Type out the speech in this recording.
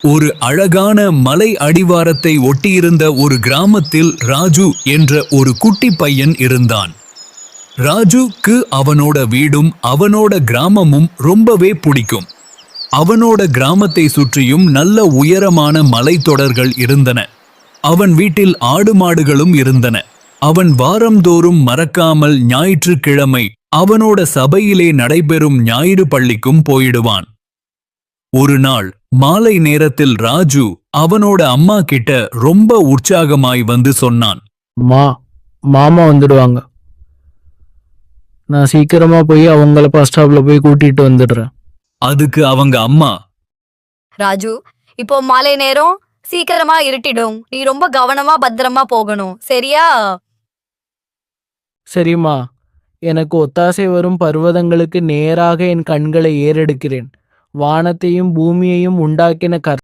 ஒரு அழகான மலை அடிவாரத்தை ஒட்டியிருந்த ஒரு கிராமத்தில் ராஜு என்ற ஒரு குட்டி பையன் இருந்தான். ராஜுக்கு அவனோட வீடும் அவனோட கிராமமும் ரொம்பவே பிடிக்கும். அவனோட கிராமத்தை சுற்றியும் நல்ல உயரமான மலைத்தொடர்கள் இருந்தன. அவன் வீட்டில் ஆடு மாடுகளும் இருந்தன. அவன் வாரந்தோறும் மறக்காமல் ஞாயிற்றுக்கிழமை அவனோட சபையிலே நடைபெறும் ஞாயிறு பள்ளிக்கும் போயிடுவான். ஒரு நாள் மாலை நேரத்தில் ராஜு அவனோட அம்மா கிட்ட ரொம்ப உற்சாகமாய் வந்து சொன்னான். மாமா வந்துடுவாங்க. நான் சீக்கிரமா போய் அவங்கள பஸ் ஸ்டாப்ல போய் கூட்டிட்டு வந்துடுறேன். அதுக்கு அவங்க அம்மா, ராஜு, இப்போ மாலை நேரம், சீக்கிரமா இருட்டிடும். நீ ரொம்ப கவனமா பத்திரமா போகணும், சரியா? சரிம்மா, எனக்கு ஒத்தாசை வரும் பர்வதங்களுக்கு நேராக என் கண்களை ஏறெடுக்கிறேன். வானத்தையும் பூமியையும் உண்டாக்கின